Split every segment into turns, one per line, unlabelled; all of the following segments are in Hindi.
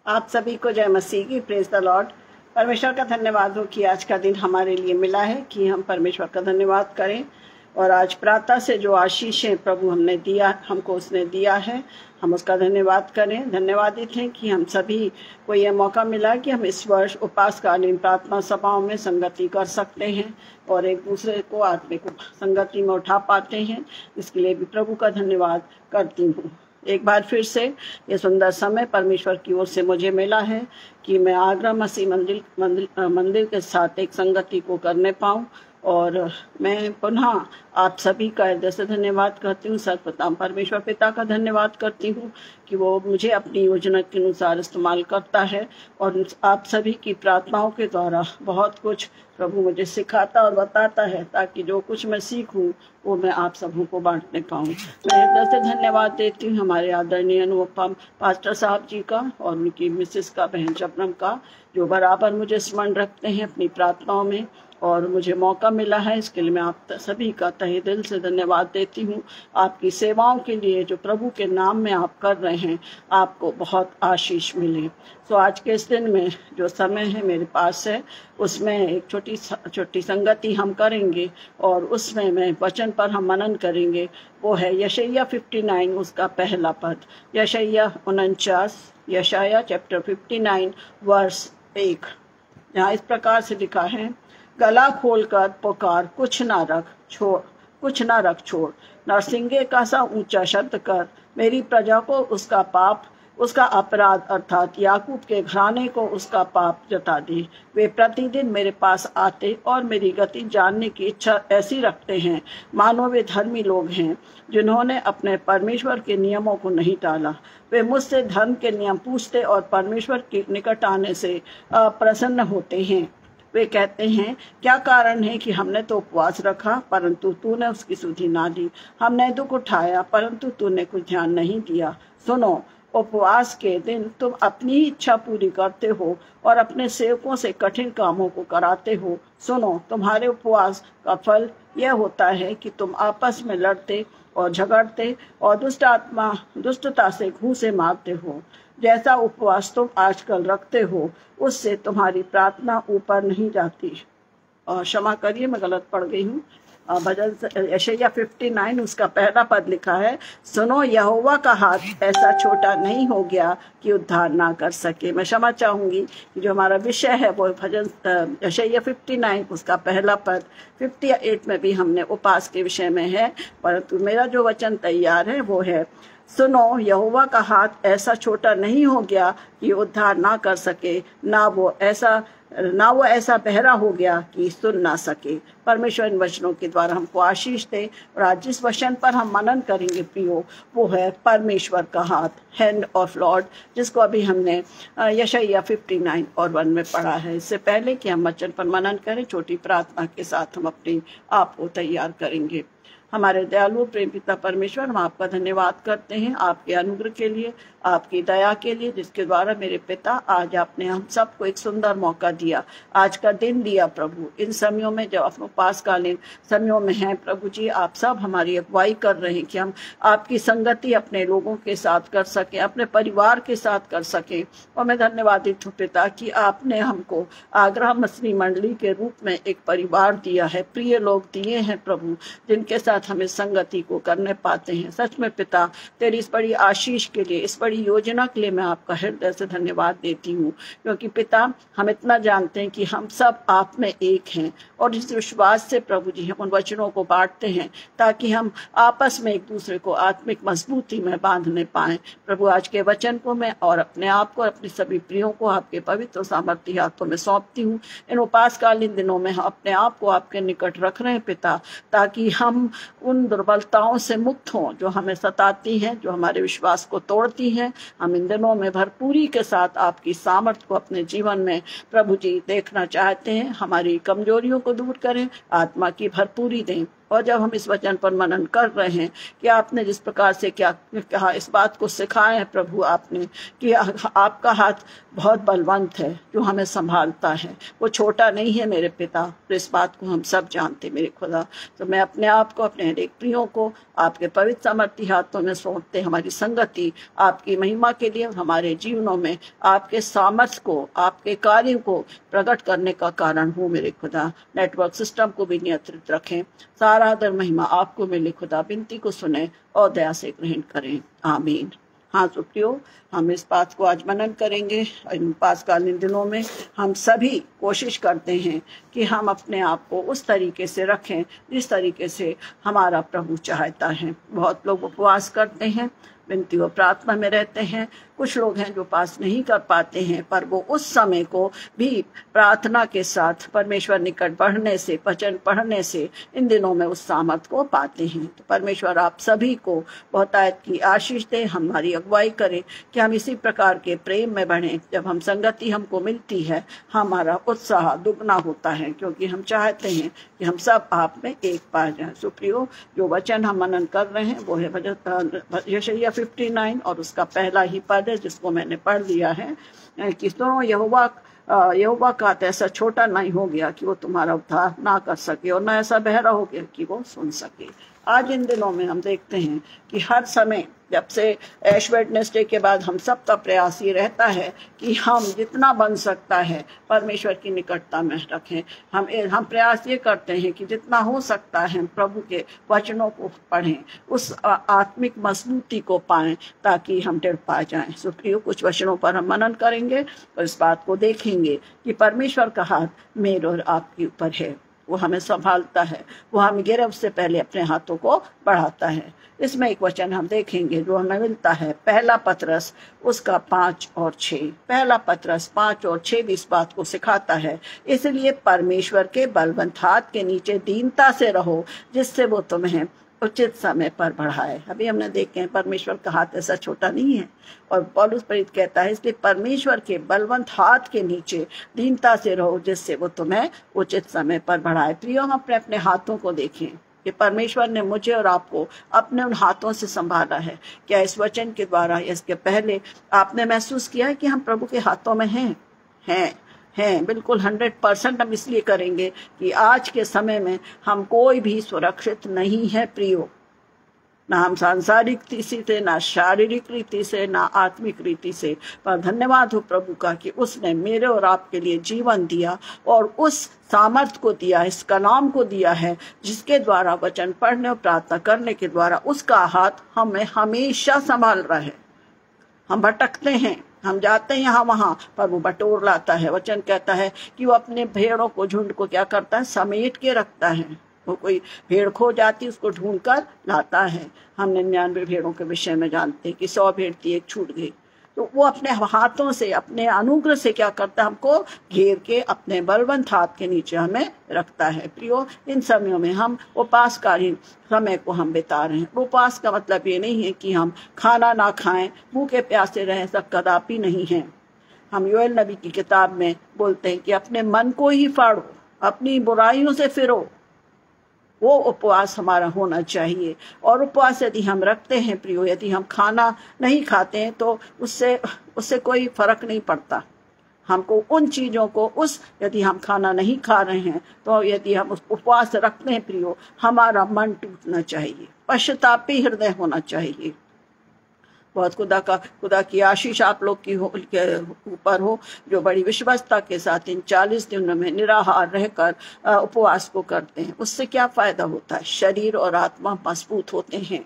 आप सभी को जय मसीह की। Praise the Lord. परमेश्वर का धन्यवाद हो कि आज का दिन हमारे लिए मिला है कि हम परमेश्वर का धन्यवाद करें। और आज प्रातः से जो आशीषें प्रभु हमको उसने दिया है, हम उसका धन्यवाद करें। धन्यवादित हैं कि हम सभी को यह मौका मिला कि हम इस वर्ष उपासकालीन प्रार्थना सभाओं में संगति कर सकते हैं और एक दूसरे को आत्मिक संगति में उठा पाते हैं। इसके लिए भी प्रभु का धन्यवाद करती हूँ। एक बार फिर से ये सुंदर समय परमेश्वर की ओर से मुझे मिला है कि मैं आगरा मसीह मंदिर के साथ एक संगति को करने पाऊं। और मैं पुनः आप सभी का हृदय से धन्यवाद करती हूँ। सर्वप्रथम परमेश्वर पिता का धन्यवाद करती हूँ कि वो मुझे अपनी योजना के अनुसार इस्तेमाल करता है और आप सभी की प्रार्थनाओं के द्वारा बहुत कुछ प्रभु मुझे सिखाता और बताता है, ताकि जो कुछ मैं सीखूं वो मैं आप सबों को बांटने पाऊँ। मैं हृदय से धन्यवाद देती हूँ हमारे आदरणीय अनुपम पास्टर साहब जी का और उनकी मिसेस का, बहन शबनम का, जो बराबर मुझे स्मरण रखते हैं अपनी प्रार्थनाओं में और मुझे मौका मिला है। इसके लिए मैं आप सभी का तहे दिल से धन्यवाद देती हूँ। आपकी सेवाओं के लिए जो प्रभु के नाम में आप कर रहे हैं, आपको बहुत आशीष मिले। तो आज के इस दिन में जो समय है मेरे पास है, उसमें एक छोटी संगति हम करेंगे और उसमें मैं वचन पर हम मनन करेंगे। वो है यशायाह 59 उसका पहला पद। यशायाह 49, यशायाह चैप्टर 59 वर्स 1। यहाँ इस प्रकार से लिखा है, गला खोलकर पुकार, कुछ ना रख छोड़, नरसिंगे का सा ऊंचा शब्द कर, मेरी प्रजा को उसका पाप, उसका अपराध अर्थात याकूब के घराने को उसका पाप जता दे। वे प्रतिदिन मेरे पास आते और मेरी गति जानने की इच्छा ऐसी रखते हैं मानो वे धर्मी लोग हैं, जिन्होंने अपने परमेश्वर के नियमों को नहीं टाला। वे मुझसे धर्म के नियम पूछते और परमेश्वर के निकट आने से प्रसन्न होते हैं। वे कहते हैं, क्या कारण है कि हमने तो उपवास रखा परंतु तूने उसकी सुधि ना दी, हमने दुख उठाया परंतु तूने कुछ ध्यान नहीं दिया। सुनो, उपवास के दिन तुम अपनी ही इच्छा पूरी करते हो और अपने सेवकों से कठिन कामों को कराते हो। सुनो, तुम्हारे उपवास का फल यह होता है कि तुम आपस में लड़ते और झगड़ते और दुष्टता से घूंसे मारते हो। जैसा उपवास तुम आजकल रखते हो, उससे तुम्हारी प्रार्थना ऊपर नहीं जाती। और क्षमा करिए, मैं गलत पढ़ गई हूँ। भजन यशायाह 59 उसका पहला पद लिखा है, सुनो, यहोवा का हाथ ऐसा छोटा नहीं हो गया कि उद्धार ना कर सके। मैं क्षमा चाहूंगी कि जो हमारा विषय है वो भजन यशायाह 59 उसका पहला पद। 58 में भी हमने उपवास के विषय में है, परंतु मेरा जो वचन तैयार है वो है, सुनो, यहोवा का हाथ ऐसा छोटा नहीं हो गया कि उद्धार ना कर सके, ना वो ऐसा बहरा हो गया कि सुन ना सके। परमेश्वर इन वचनों के द्वारा हमको आशीष दे। और आज जिस वचन पर हम मनन करेंगे प्रियो, वो है परमेश्वर का हाथ, हैंड ऑफ लॉर्ड, जिसको अभी हमने यशायाह 59 और 1 में पढ़ा है। इससे पहले कि हम वचन पर मनन करें, छोटी प्रार्थना के साथ हम अपने आप को तैयार करेंगे। हमारे दयालु प्रेम पिता परमेश्वर, हम आपका धन्यवाद करते हैं आपके अनुग्रह के लिए, आपकी दया के लिए, जिसके द्वारा मेरे पिता आज आपने हम सबको एक सुंदर मौका दिया, आज का दिन दिया। प्रभु, इन समयों में जब अपने पासकालीन समयों में हैं प्रभु जी, आप सब हमारी अगुवाई कर रहे हैं कि हम आपकी संगति अपने लोगों के साथ कर सकें, अपने परिवार के साथ कर सकें। और मैं धन्यवादित हूँ पिता कि आपने हमको आगरा मसीह मंडली के रूप में एक परिवार दिया है, प्रिय लोग दिए हैं प्रभु, जिनके साथ हम इस संगति को करने पाते हैं। सच में पिता, तेरी इस बड़ी आशीष के लिए, इस बड़ी योजना के लिए मैं आपका हृदय से धन्यवाद देती हूँ, क्योंकि पिता हम इतना जानते हैं कि हम सब आप में एक हैं। और इस विश्वास से प्रभु जी हम उन वचनों को बांटते हैं ताकि हम आपस में एक दूसरे को आत्मिक मजबूती में बांधने पाएं। प्रभु, आज के वचन को मैं और अपने आप को, अपने सभी प्रियों को आपके पवित्र सामर्थ्य हाथों में सौंपती हूँ। इन उपासकालीन दिनों में हम अपने आप को आपके निकट रख रहे हैं पिता, ताकि हम उन दुर्बलताओं से मुक्त हों जो हमें सताती हैं, जो हमारे विश्वास को तोड़ती हैं। हम इन दिनों में भरपूरी के साथ आपकी सामर्थ को अपने जीवन में प्रभु जी देखना चाहते हैं। हमारी कमजोरियों को दूर करें, आत्मा की भरपूरी दें। और जब हम इस वचन पर मनन कर रहे हैं कि आपने जिस प्रकार से क्या कहा, इस बात को सिखाया है प्रभु आपने कि आपका हाथ बहुत बलवंत है जो हमें संभालता है, वो छोटा नहीं है मेरे पिता। तो इस बात को हम सब जानते मेरे खुदा। तो मैं अपने आप को, अपने हर एक प्रियो को आपके पवित्र सामर्थी हाथों में सौंपते, हमारी संगति आपकी महिमा के लिए हमारे जीवनों में आपके सामर्थ्य को, आपके कार्यों को प्रकट करने का कारण हो मेरे खुदा। नेटवर्क सिस्टम को भी नियंत्रित रखें। सारा आदर महिमा आपको मिले खुदा। विनती को सुने और दया से ग्रहण करें। आमीन। हाँ सुप्रियो, हम इस बात को आज मनन करेंगे। इन पासकालीन दिनों में हम सभी कोशिश करते हैं कि हम अपने आप को उस तरीके से रखें जिस तरीके से हमारा प्रभु चाहता है। बहुत लोग उपवास करते हैं, विनती व प्रार्थना में रहते हैं। कुछ लोग हैं जो पास नहीं कर पाते हैं, पर वो उस समय को भी प्रार्थना के साथ परमेश्वर निकट बढ़ने से, वचन पढ़ने से इन दिनों में उस सामर्थ को पाते हैं। तो परमेश्वर आप सभी को बहुतायत की आशीष दे, हमारी अगुवाई करे कि हम इसी प्रकार के प्रेम में बढ़ें। जब हम संगति हमको मिलती है, हमारा उत्साह दुगना होता है, क्योंकि हम चाहते हैं कि हम सब आप में एक पा जाएं। सुप्रियो, जो वचन हम मनन कर रहे हैं वो है यशायाह 59 और उसका पहला ही पद है जिसको मैंने पढ़ लिया है कि सुनो, यहोवा का हाथ ऐसा छोटा नहीं हो गया कि वो तुम्हारा उद्धार ना कर सके, और ना ऐसा बहरा हो गया कि वो सुन सके। आज इन दिनों में हम देखते हैं कि हर समय, जब से ऐश वेडनेसडे के बाद हम सब का प्रयास ये रहता है कि हम जितना बन सकता है परमेश्वर की निकटता में रखें। हम प्रयास ये करते हैं कि जितना हो सकता है प्रभु के वचनों को पढ़ें, उस आत्मिक मजबूती को पाएं ताकि हम टिड़ पा जाएं। सुप्रियो, कुछ वचनों पर हम मनन करेंगे और इस बात को देखेंगे कि परमेश्वर का हाथ मेरे और आपके ऊपर है। वो हमें संभालता है, वो हमें गिरफ्त से पहले अपने हाथों को बढ़ाता है। इसमें एक वचन हम देखेंगे जो हमें मिलता है पहला पतरस उसका 5 और 6। पहला पतरस 5 और 6 भी इस बात को सिखाता है, इसलिए परमेश्वर के बलवंत हाथ के नीचे दीनता से रहो, जिससे वो तुम्हें उचित समय पर बढ़ाए। अभी हमने देखे हैं परमेश्वर का हाथ ऐसा छोटा नहीं है, और पौलुस प्रेरित कहता है इसलिए परमेश्वर के बलवंत हाथ के नीचे दीनता से रहो, जिससे वो तुम्हें उचित समय पर बढ़ाए। प्रियो, हम अपने अपने हाथों को देखें कि परमेश्वर ने मुझे और आपको अपने उन हाथों से संभाला है। क्या इस वचन के द्वारा, इसके पहले आपने महसूस किया है कि हम प्रभु के हाथों में हैं? बिल्कुल 100% हम इसलिए करेंगे कि आज के समय में हम कोई भी सुरक्षित नहीं है प्रियो, ना हम सांसारिक रीति से, ना शारीरिक रीति से, ना आत्मिक रीति से। पर धन्यवाद हो प्रभु का कि उसने मेरे और आपके लिए जीवन दिया और उस सामर्थ को दिया, इस कलाम को दिया है, जिसके द्वारा वचन पढ़ने और प्रार्थना करने के द्वारा उसका हाथ हमें हमेशा संभाल रहा है। हम भटकते हैं, हम जाते हैं यहाँ वहाँ, पर वो बटोर लाता है। वचन कहता है कि वो अपने भेड़ों को, झुंड को क्या करता है? समेट के रखता है। वो कोई भेड़ खो जाती उसको ढूंढ कर लाता है। हम 99 भेड़ों के विषय में जानते हैं कि 100 भेड़ थी, एक छूट गई। तो वो अपने हाथों से, अपने अनुग्रह से क्या करता है? हमको घेर के अपने बलवंत हाथ के नीचे हमें रखता है। प्रियो, इन समयों में हम उपवासकालीन समय को हम बिता रहे हैं। उपवास का मतलब ये नहीं है कि हम खाना ना खाएं, भूखे प्यासे रहें, सब कदापि नहीं है। हम योएल नबी की किताब में बोलते हैं कि अपने मन को ही फाड़ो, अपनी बुराइयों से फिरो। वो उपवास हमारा होना चाहिए। और उपवास यदि हम रखते हैं प्रियो, यदि हम खाना नहीं खाते हैं तो उससे कोई फर्क नहीं पड़ता। हमको उन चीजों को, यदि हम खाना नहीं खा रहे हैं तो यदि हम उस उपवास रखते हैं प्रियो, हमारा मन टूटना चाहिए, पश्चातापी हृदय होना चाहिए। बहुत खुदा की आशीष आप लोग की ऊपर हो, जो बड़ी विश्वस्तता के साथ इन 40 दिनों में निराहार रहकर उपवास को करते हैं। उससे क्या फायदा होता है? शरीर और आत्मा मजबूत होते हैं।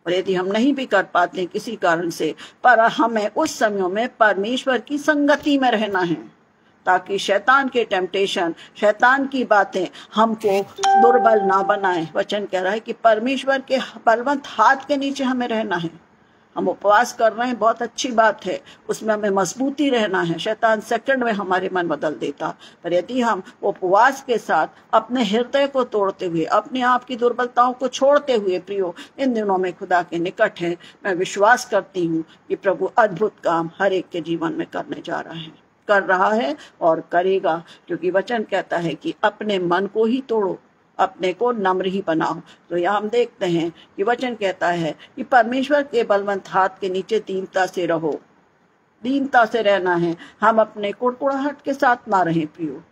और यदि हम नहीं भी कर पाते किसी कारण से, पर हमें उस समय में परमेश्वर की संगति में रहना है, ताकि शैतान के टेम्पटेशन, शैतान की बातें हमको दुर्बल ना बनाए। वचन कह रहा है कि परमेश्वर के बलवंत हाथ के नीचे हमें रहना है। हम उपवास कर रहे हैं, बहुत अच्छी बात है, उसमें हमें मजबूती रहना है। शैतान सेकंड में हमारे मन बदल देता, पर यदि हम उपवास के साथ अपने हृदय को तोड़ते हुए, अपने आप की दुर्बलताओं को छोड़ते हुए प्रियो इन दिनों में खुदा के निकट हैं, मैं विश्वास करती हूँ कि प्रभु अद्भुत काम हर एक के जीवन में करने जा रहा है, कर रहा है और करेगा। क्योंकि वचन कहता है कि अपने मन को ही तोड़ो, अपने को नम्र ही बनाओ। तो यहाँ हम देखते हैं कि वचन कहता है कि परमेश्वर के बलवंत हाथ के नीचे दीनता से रहो। दीनता से रहना है, हम अपने कुड़कुड़ाहट के साथ ना रहें प्रियो।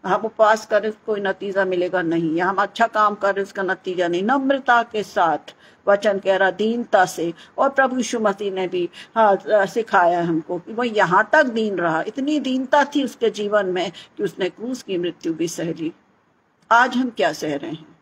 हम उपवास करें कोई नतीजा मिलेगा नहीं, या हम अच्छा काम करें उसका नतीजा नहीं। नम्रता के साथ वचन कह रहा, दीनता से। और प्रभु यीशु मसीह ने भी सिखाया हमको कि वो यहाँ तक दीन रहा, इतनी दीनता थी उसके जीवन में कि उसने क्रूस की मृत्यु भी सह ली। आज हम क्या सह रहे हैं?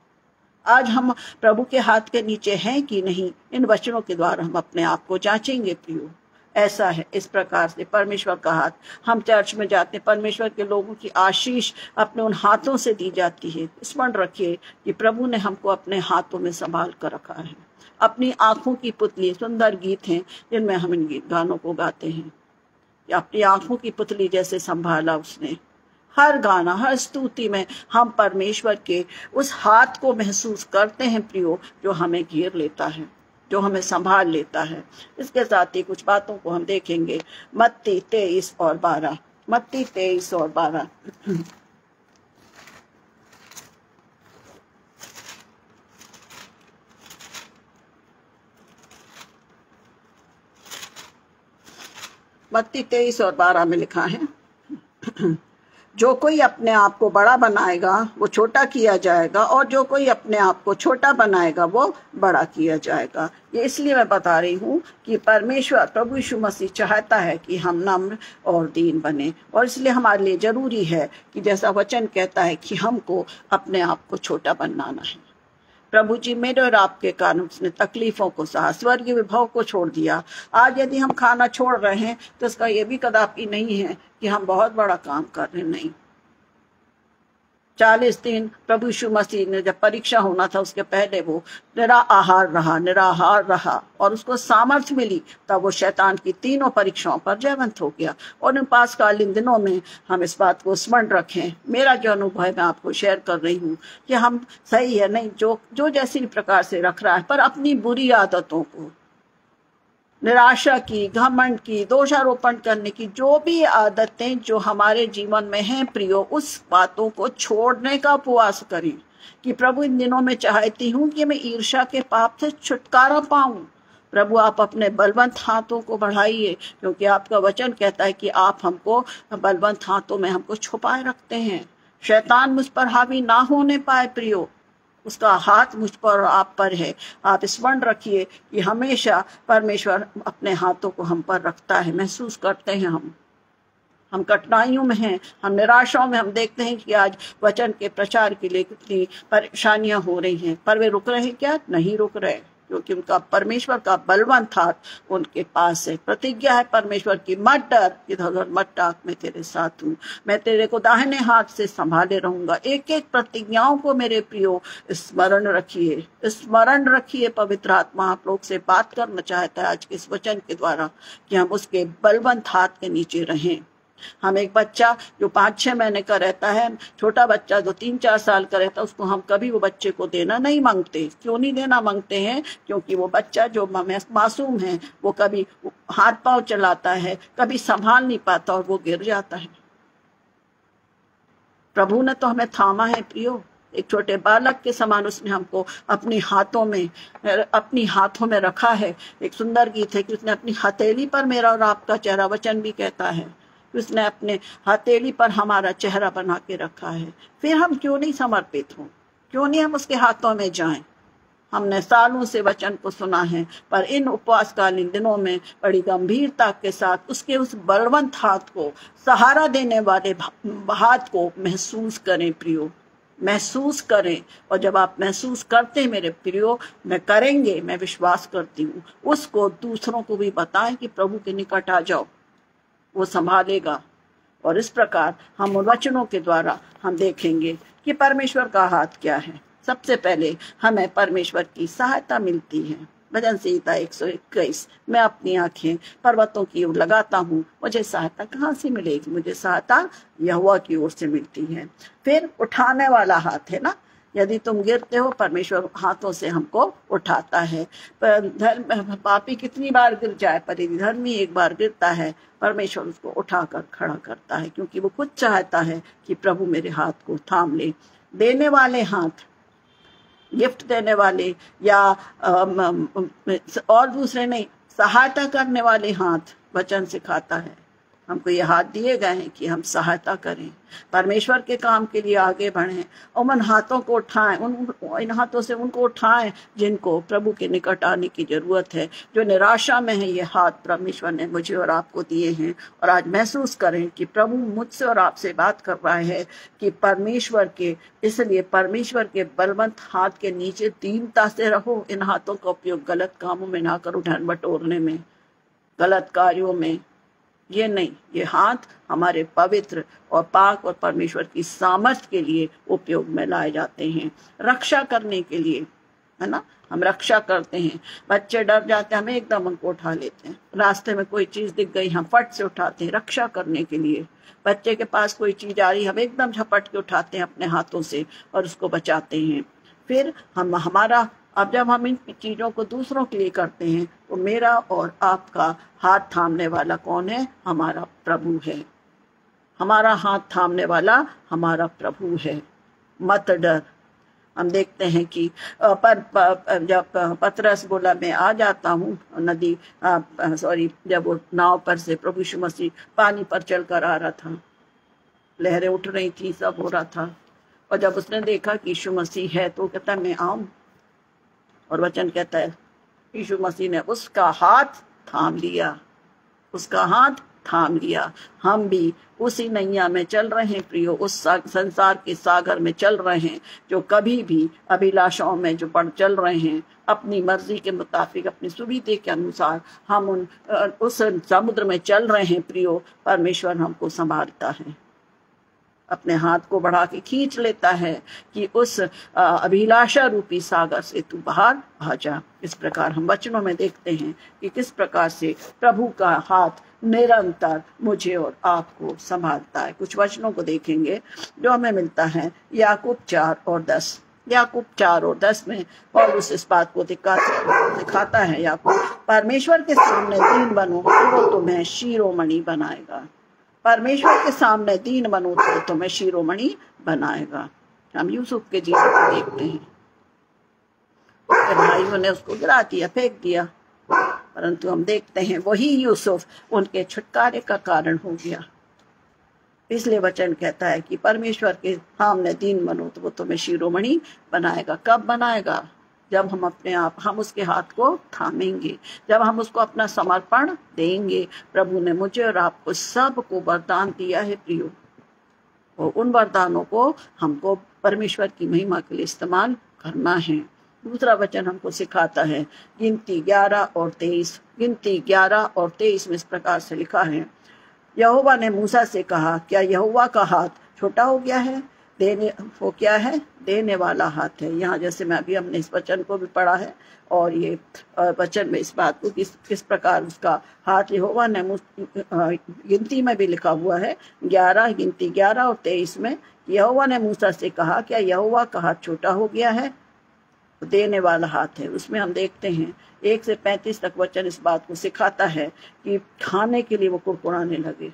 आज हम प्रभु के हाथ के नीचे हैं कि नहीं? इन वचनों के द्वारा हम अपने आप को जांचेंगे प्रियो। ऐसा है, इस प्रकार से परमेश्वर का हाथ, हम चर्च में जाते हैं, परमेश्वर के लोगों की आशीष अपने उन हाथों से दी जाती है। स्मरण रखिए कि प्रभु ने हमको अपने हाथों में संभाल कर रखा है। अपनी आंखों की पुतली, सुंदर गीत हैं जिनमें हम इन गीत गानों को गाते हैं। अपनी आंखों की पुतली जैसे संभाला उसने। हर गाना, हर स्तुति में हम परमेश्वर के उस हाथ को महसूस करते हैं प्रियो, जो हमें घेर लेता है, जो हमें संभाल लेता है। इसके साथ ही कुछ बातों को हम देखेंगे। मत्ती 23 और 12, मत्ती 23 और 12। मत्ती 23 और 12 में लिखा है, जो कोई अपने आप को बड़ा बनाएगा वो छोटा किया जाएगा, और जो कोई अपने आप को छोटा बनाएगा वो बड़ा किया जाएगा। ये इसलिए मैं बता रही हूँ कि परमेश्वर प्रभु यीशु मसीह चाहता है कि हम नम्र और दीन बने, और इसलिए हमारे लिए जरूरी है कि जैसा वचन कहता है कि हमको अपने आप को छोटा बनाना है। प्रभु जी मेरे और आपके कारण उसने तकलीफों को सहा, स्वर्गीय विभव को छोड़ दिया। आज यदि हम खाना छोड़ रहे हैं तो इसका ये भी कदापि नहीं है कि हम बहुत बड़ा काम कर रहे हैं, नहीं। 40 दिन प्रभु यीशु मसीह ने जब परीक्षा होना था उसके पहले वो निराहार रहा और उसको सामर्थ्य मिली, तब वो शैतान की तीनों परीक्षाओं पर जयवंत हो गया। और इन पासकालीन दिनों में हम इस बात को स्मरण रखें। मेरा जो अनुभव है मैं आपको शेयर कर रही हूँ कि हम सही है नहीं, जो जैसी प्रकार से रख रहा है, पर अपनी बुरी आदतों को, निराशा की, घमंड की, दोषारोपण करने की, जो भी आदतें जो हमारे जीवन में हैं प्रियो, उस बातों को छोड़ने का उपवास करें। कि प्रभु इन दिनों में चाहती हूँ कि मैं ईर्ष्या के पाप से छुटकारा पाऊं। प्रभु आप अपने बलवंत हाथों को बढ़ाइए, क्योंकि आपका वचन कहता है कि आप हमको बलवंत हाथों में हमको छुपाए रखते हैं। शैतान मुझ पर हावी ना होने पाए प्रियो, उसका हाथ मुझ पर और आप पर है। आप स्मरण रखिए कि हमेशा परमेश्वर अपने हाथों को हम पर रखता है। महसूस करते हैं हम कठिनाइयों में हैं, हम निराशाओं में। हम देखते हैं कि आज वचन के प्रचार के लिए कितनी परेशानियां हो रही हैं, पर वे रुक रहे हैं क्या? नहीं रुक रहे, क्योंकि उनका परमेश्वर का बलवंत हाथ उनके पास है। प्रतिज्ञा है परमेश्वर की, मत डर, इधर मत टाक, मैं तेरे साथ हूँ, मैं तेरे को दाहिने हाथ से संभाले रहूंगा। एक एक प्रतिज्ञाओं को मेरे प्रियो स्मरण रखिए, स्मरण रखिए। पवित्र आत्मा आप लोग से बात करना चाहता है आज के इस वचन के द्वारा कि हम उसके बलवंत हाथ के नीचे रहें। हम एक बच्चा जो 5-6 महीने का रहता है, छोटा बच्चा जो 3-4 साल का रहता है, उसको हम कभी वो बच्चे को देना नहीं मांगते। क्यों नहीं देना मांगते हैं? क्योंकि वो बच्चा जो मासूम है वो कभी हाथ पांव चलाता है, कभी संभाल नहीं पाता और वो गिर जाता है। प्रभु ने तो हमें थामा है प्रियो, एक छोटे बालक के समान उसने हमको अपनी हाथों में रखा है। एक सुंदर गीत है कि उसने अपनी हथेली पर मेरा और आपका चेहरा, वचन भी कहता है उसने अपने हथेली पर हमारा चेहरा बना के रखा है। फिर हम क्यों नहीं समर्पित हों? क्यों नहीं हम उसके हाथों में जाएं? हमने सालों से वचन को सुना है, पर इन उपवासकालीन दिनों में बड़ी गंभीरता के साथ उसके उस बलवंत हाथ को, सहारा देने वाले हाथ को महसूस करें प्रियो, महसूस करें। और जब आप महसूस करते हैं मेरे प्रियो, करेंगे, मैं विश्वास करती हूँ, उसको दूसरों को भी बताएं कि प्रभु के निकट आ जाओ, वो संभालेगा। और इस प्रकार हम उन वचनों के द्वारा हम देखेंगे कि परमेश्वर का हाथ क्या है। सबसे पहले हमें परमेश्वर की सहायता मिलती है। भजन संहिता 121, मैं अपनी आंखें पर्वतों की ओर लगाता हूँ, मुझे सहायता कहाँ से मिलेगी? मुझे सहायता यहोवा की ओर से मिलती है। फिर उठाने वाला हाथ है ना, यदि तुम गिरते हो परमेश्वर हाथों से हमको उठाता है। पापी कितनी बार गिर जाए, पर यदि धर्मी एक बार गिरता है परमेश्वर उसको उठाकर खड़ा करता है, क्योंकि वो खुद चाहता है कि प्रभु मेरे हाथ को थाम ले। देने वाले हाथ, गिफ्ट देने वाले या और दूसरे नहीं, सहायता करने वाले हाथ वचन सिखाता है। हमको ये हाथ दिए गए हैं कि हम सहायता करें, परमेश्वर के काम के लिए आगे बढ़ें, और उन हाथों को उठाएं, इन हाथों से उनको उठाएं जिनको प्रभु के निकट आने की जरूरत है। जो निराशा में है, ये हाथ परमेश्वर ने मुझे और आपको दिए हैं। और आज महसूस करें कि प्रभु मुझसे और आपसे बात कर रहा है कि परमेश्वर के, इसलिए परमेश्वर के बलवंत हाथ के नीचे दीनता से रहो। इन हाथों का उपयोग गलत कामों में ना करो, ढन बटोरने में, गलत कार्यों में। ये नहीं, ये हाथ हमारे पवित्र और पाक और परमेश्वर की सामर्थ के लिए उपयोग में लाए जाते हैं, रक्षा करने के लिए, है ना। हम रक्षा करते हैं। बच्चे डर जाते हैं, हम एकदम उनको उठा लेते हैं। रास्ते में कोई चीज दिख गई, हम फट से उठाते हैं, रक्षा करने के लिए। बच्चे के पास कोई चीज आ रही, हम एकदम झपट के उठाते हैं अपने हाथों से और उसको बचाते हैं। फिर अब जब हम इन चीजों को दूसरों के लिए करते हैं, तो मेरा और आपका हाथ थामने वाला कौन है? हमारा प्रभु है। हमारा हाथ थामने वाला हमारा प्रभु है। मत डर। हम देखते हैं कि जब पतरस बोला मैं आ जाता हूँ नदी, जब वो नाव पर से प्रभु यीशु मसीह पानी पर चलकर आ रहा था, लहरें उठ रही थी, सब हो रहा था, और जब उसने देखा कि यीशु मसीह है तो कहता मैं आऊं, और वचन कहता है यीशु मसीह ने उसका हाथ थाम लिया, उसका हाथ थाम लिया। हम भी उसी नैया में चल रहे हैं प्रियो, उस संसार के सागर में चल रहे हैं, जो कभी भी अभिलाषाओं में जो बढ़ चल रहे हैं, अपनी मर्जी के मुताबिक, अपनी सुविधा के अनुसार हम उस समुद्र में चल रहे हैं प्रियो। परमेश्वर हमको संभालता है, अपने हाथ को बढ़ा के खींच लेता है कि उस अभिलाषा रूपी सागर से तू बाहर आ जा। इस प्रकार हम वचनों में देखते हैं कि किस प्रकार से प्रभु का हाथ निरंतर मुझे और आपको संभालता है। कुछ वचनों को देखेंगे जो हमें मिलता है याकूब 4 और 10। याकूब 4 और 10 में पौलुस इस बात को दिखाता है, याकूब, परमेश्वर के सामने दीन बनो तो वो तुम्हें शिरोमणि बनाएगा। परमेश्वर के सामने दीन बनो तो तुम्हें शिरोमणि बनाएगा। हम यूसुफ के जीवन को देखते हैं, उसके भाइयों ने उसको गिरा दिया, फेंक दिया, परंतु हम देखते हैं वही यूसुफ उनके छुटकारे का कारण हो गया। इसलिए वचन कहता है कि परमेश्वर के सामने दीन बनो तो वो तुम्हें शिरोमणि बनाएगा। कब बनाएगा? जब हम उसके हाथ को थामेंगे, जब हम उसको अपना समर्पण देंगे। प्रभु ने मुझे और आपको सबको वरदान दिया है प्रियो, और उन वरदानों को हमको परमेश्वर की महिमा के लिए इस्तेमाल करना है। दूसरा वचन हमको सिखाता है गिनती 11 और 23। गिनती 11 और 23 में इस प्रकार से लिखा है, यहोवा ने मूसा से कहा, क्या यहोवा का हाथ छोटा हो गया है? वो क्या है? देने वाला हाथ है। यहाँ जैसे मैं अभी हमने इस वचन को भी पढ़ा है, और ये वचन में इस बात को किस प्रकार उसका हाथ यहोवा ने, गिनती में भी लिखा हुआ है 11, गिनती 11 और 23 में, यहोवा ने मूसा से कहा, क्या यहोवा का हाथ छोटा हो गया है? देने वाला हाथ है। उसमें हम देखते हैं 1 से 35 तक वचन इस बात को सिखाता है कि खाने के लिए वो कुड़कुड़ाने लगे,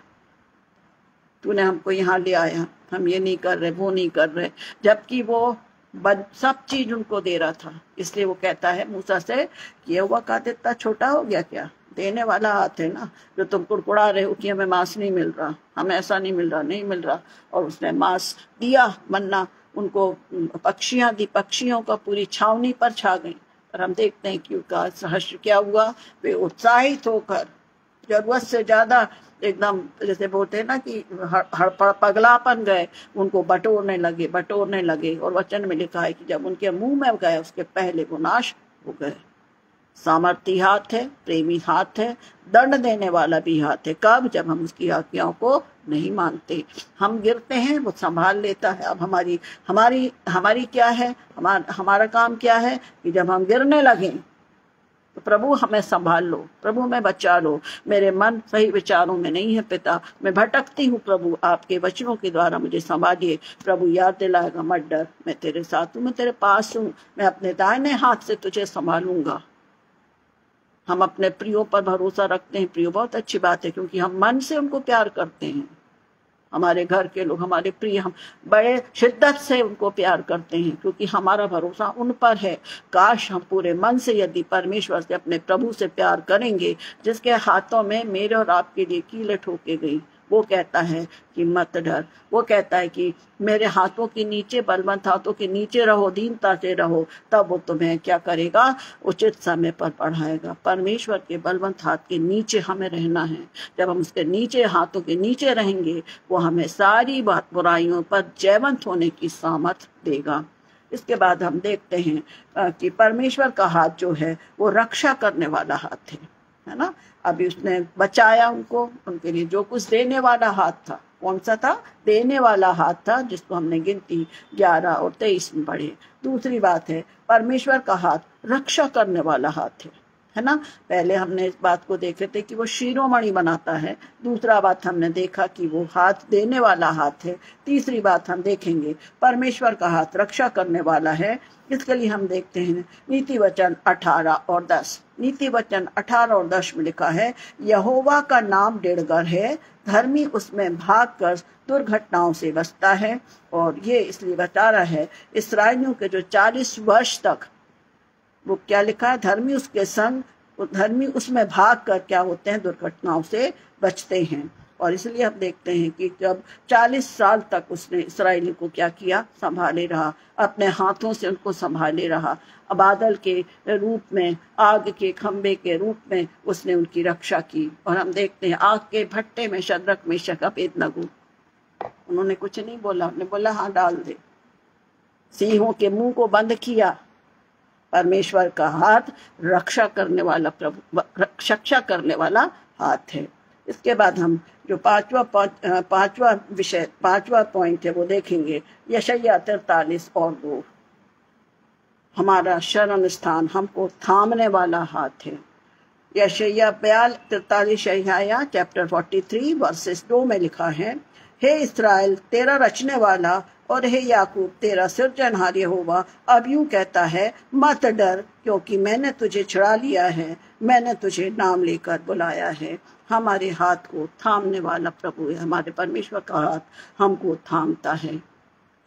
तूने हमको यहाँ ले आया, हम ये नहीं कर रहे, वो नहीं कर रहे, जबकि वो सब चीज उनको दे रहा था। इसलिए वो कहता है मूसा से कि यहोवा का हाथ इतना छोटा हो गया क्या? देने वाला हाथ है ना, जो तुम कुड़कुड़ा रहे हो कि हमें मांस नहीं मिल रहा, हमें ऐसा नहीं मिल रहा, नहीं मिल रहा। और उसने मांस दिया, मन्ना उनको पक्षियां दी, पक्षियों का पूरी छावनी पर छा गई। और हम देखते हैं कि उनका सहर्ष क्या हुआ, वे उत्साहित होकर जरूरत से ज्यादा एकदम जैसे बोलते हैं ना कि पगलापन गए, उनको बटोरने लगे। और वचन में लिखा है कि जब उनके मुंह में गए उसके पहले वो नाश हो गए। सामर्थी हाथ है, प्रेमी हाथ है, दंड देने वाला भी हाथ है। कब? जब हम उसकी आज्ञाओं को नहीं मानते, हम गिरते हैं, वो संभाल लेता है। अब हमारी क्या है, हमारा काम क्या है कि जब हम गिरने लगे तो प्रभु हमें संभाल लो, प्रभु हमें बचा लो। मेरे मन सही विचारों में नहीं है पिता, मैं भटकती हूँ, प्रभु आपके वचनों के द्वारा मुझे संभालिए। प्रभु याद दिलाएगा, मत डर, मैं तेरे साथ हूँ, मैं तेरे पास हूँ, मैं अपने दाहिने हाथ से तुझे संभालूंगा। हम अपने प्रियो पर भरोसा रखते हैं। प्रियो बहुत अच्छी बात है, क्योंकि हम मन से उनको प्यार करते हैं। हमारे घर के लोग, हमारे प्रिय, हम बड़े शिद्दत से उनको प्यार करते हैं क्योंकि हमारा भरोसा उन पर है। काश हम पूरे मन से यदि परमेश्वर से, अपने प्रभु से प्यार करेंगे, जिसके हाथों में मेरे और आपके लिए कीलें ठोके गई, वो कहता है कि मत डर, वो कहता है कि मेरे हाथों के नीचे, बलवंत हाथों के नीचे रहो, दीनता से रहो, तब वो तुम्हें क्या करेगा, उचित समय पर बढ़ाएगा। परमेश्वर के बलवंत हाथ के नीचे हमें रहना है। जब हम उसके नीचे, हाथों के नीचे रहेंगे, वो हमें सारी बुराइयों पर जयवंत होने की सामर्थ देगा। इसके बाद हम देखते हैं कि परमेश्वर का हाथ जो है वो रक्षा करने वाला हाथ है ना। अभी उसने बचाया उनको, उनके लिए जो कुछ देने वाला हाथ था, कौन सा था, देने वाला हाथ था, जिसको हमने गिनती 11 और 23 में पढ़े। दूसरी बात है परमेश्वर का हाथ रक्षा करने वाला हाथ है ना। पहले हमने इस बात को देखे थे कि वो शिरोमणि बनाता है। दूसरा बात हमने देखा कि वो हाथ देने वाला हाथ है। तीसरी बात हम देखेंगे परमेश्वर का हाथ रक्षा करने वाला है। इसके लिए हम देखते हैं नीति वचन 18 और 10। नीति वचन 18 और 10 में लिखा है, यहोवा का नाम डेढ़गर है, धर्मी उसमें भागकर दुर्घटनाओं से बचता है। और ये इसलिए बता रहा है, इसराइलियों के जो 40 वर्ष तक, वो क्या लिखा है, धर्मी उसके संग, धर्मी उसमें भाग कर क्या होते हैं, दुर्घटनाओं से बचते हैं। और इसलिए हम देखते हैं कि जब 40 साल तक उसने इसराइली को क्या किया, संभाले रहा, अपने हाथों से उनको संभाले रहा। बादल के रूप में, आग के खंबे के रूप में उसने उनकी रक्षा की। और हम देखते हैं आग के भट्टे में शद्रक, मेशक, अबेदनगो, उन्होंने कुछ नहीं बोला, उन्होंने बोला हाँ डाल दे। सिंहों के मुंह को बंद किया। परमेश्वर का हाथ रक्षा करने वाला, प्रभु रक्षा करने वाला हाथ है। इसके बाद हम जो पांचवा विषय, पांचवा पॉइंट है वो देखेंगे, यशायाह 43 और 2। हमारा शरण स्थान, हमको थामने वाला हाथ है। यशायाह 43 चैप्टर 43 वर्सेस 2 में लिखा है, हे इस्राएल तेरा रचने वाला और हे याकूब तेरा सृजनहार यहोवा अब यूं कहता है, मत डर, क्योंकि मैंने तुझे छुड़ा लिया है, मैंने तुझे नाम लेकर बुलाया है। हमारे हाथ को थामने वाला प्रभु है। हमारे परमेश्वर का हाथ हमको थामता है।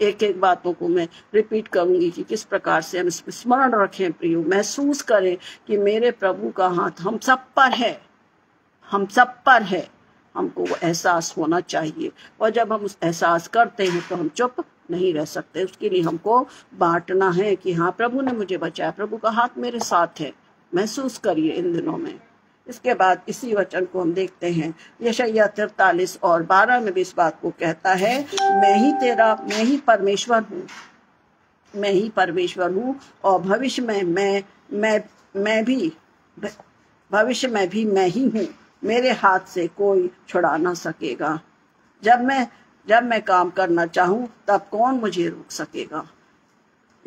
एक एक बातों को मैं रिपीट करूंगी कि किस प्रकार से हम स्मरण रखें प्रियो, महसूस करें कि मेरे प्रभु का हाथ हम सब पर है, हम सब पर है। हमको वो एहसास होना चाहिए, और जब हम उस एहसास करते हैं तो हम चुप नहीं रह सकते। उसके लिए हमको बांटना है कि हाँ प्रभु ने मुझे बचाया, प्रभु का हाथ मेरे साथ है। महसूस करिए इन दिनों में। इसके बाद इसी वचन को हम देखते हैं, यशायाह 43 और 12 में भी इस बात को कहता है, मैं ही परमेश्वर हूँ, मैं ही परमेश्वर हूँ, और भविष्य में मैं ही हूँ, मेरे हाथ से कोई छुड़ा ना सकेगा। जब मैं काम करना चाहूँ तब कौन मुझे रोक सकेगा।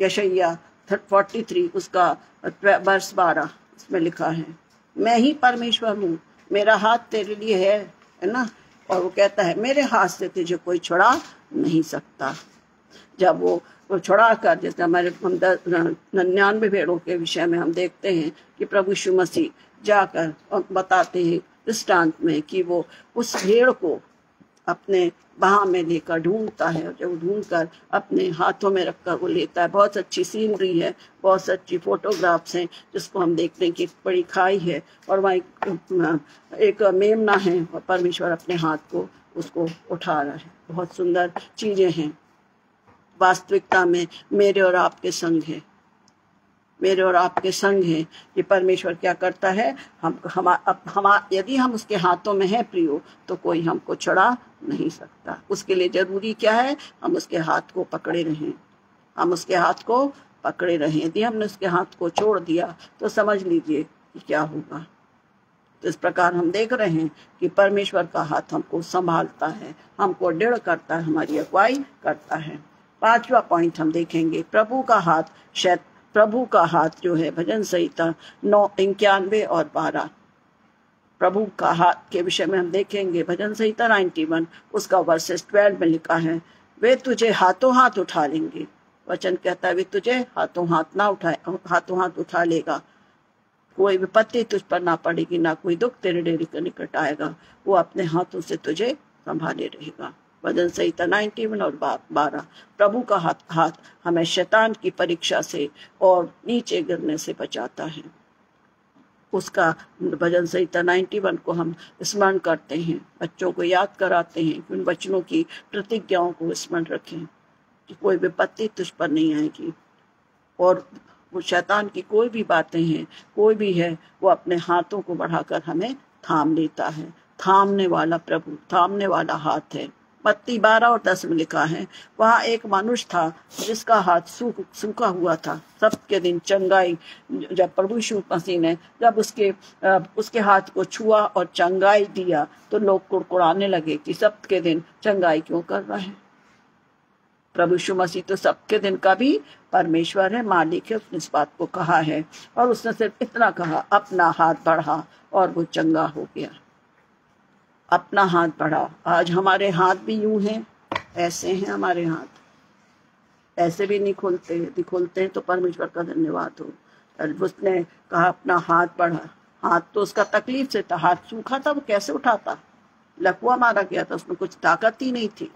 यशायाह 43 उसका वर्ष 12 इसमें लिखा है, मैं ही परमेश्वर हूँ, मेरा हाथ तेरे लिए है ना। और वो कहता है मेरे हाथ से तुझे कोई छुड़ा नहीं सकता। जब वो छुड़ा कर, जैसे हमारे 99 भेड़ों के विषय में हम देखते हैं कि प्रभु यीशु मसीह जाकर बताते हैं दृष्टांत में कि वो उस भेड़ को अपने बाह में लेकर ढूंढता है, और जब ढूंढकर अपने हाथों में रखकर वो लेता है। बहुत अच्छी सीनरी है, बहुत अच्छी फोटोग्राफ्स हैं, जिसको हम देखते हैं कि एक बड़ी खाई है और वहाँ एक मेमना है, और परमेश्वर अपने हाथ को उसको उठा रहा है। बहुत सुंदर चीजें हैं। वास्तविकता में मेरे और आपके संग है, मेरे और आपके संग है कि परमेश्वर क्या करता है, यदि हम उसके हाथों में हैं प्रियो, तो कोई हमको छुड़ा नहीं सकता। उसके लिए जरूरी क्या है, हम उसके हाथ को पकड़े रहें, हम उसके हाथ को पकड़े रहें। यदि हमने उसके हाथ को छोड़ दिया तो समझ लीजिए कि क्या होगा। तो इस प्रकार हम देख रहे हैं कि परमेश्वर का हाथ हमको संभालता है, हमको दृढ़ करता है, हमारी अगुवाई करता है। पांचवा पॉइंट हम देखेंगे, प्रभु का हाथ जो है, भजन संहिता 91 और 12। प्रभु का हाथ के विषय में हम देखेंगे, भजन संहिता 91 उसका वर्सेस 12 में लिखा है, वे तुझे हाथों हाथ उठा लेंगे। वचन कहता है वे तुझे हाथों हाथ उठा लेगा। कोई विपत्ति तुझ पर ना पड़ेगी, ना कोई दुख तेरे डेरे के निकट आएगा। वो अपने हाथों से तुझे संभाले रहेगा। भजन संहिता 91 और 12। प्रभु का हाथ हमें शैतान की परीक्षा से और नीचे गिरने से बचाता है। उसका भजन संहिता 91 को हम स्मरण करते हैं, बच्चों को याद कराते हैं कि उन वचनों की प्रतिज्ञाओं को स्मरण रखें कि कोई विपत्ति तुझ पर नहीं आएगी। और वो शैतान की कोई भी बातें हैं, कोई भी है, वो अपने हाथों को बढ़ाकर हमें थाम लेता है। थामने वाला प्रभु, थामने वाला हाथ है। मत्ती 12 और 10 में लिखा है, वहां एक मनुष्य था जिसका हाथ सूखा हुआ था। सबके दिन चंगाई, जब प्रभु यीशु मसीह ने जब उसके हाथ को छुआ और चंगाई दिया तो लोग कुड़कुड़ाने लगे कि सबके दिन चंगाई क्यों कर रहे हैं। प्रभु यीशु मसीह तो सबके दिन का भी परमेश्वर है, मालिक है। उसने इस बात को कहा है और उसने सिर्फ इतना कहा, अपना हाथ बढ़ा, और वो चंगा हो गया। अपना हाथ बढ़ा। आज हमारे हाथ भी यूं हैं, ऐसे हैं हमारे हाथ, ऐसे भी नहीं खोलते हैं तो परमेश्वर का धन्यवाद हो। उसने कहा अपना हाथ बढ़ा। हाथ तो उसका तकलीफ से था, हाथ सूखा था, वो कैसे उठाता, लकवा मारा गया था, उसमें कुछ ताकत ही नहीं थी।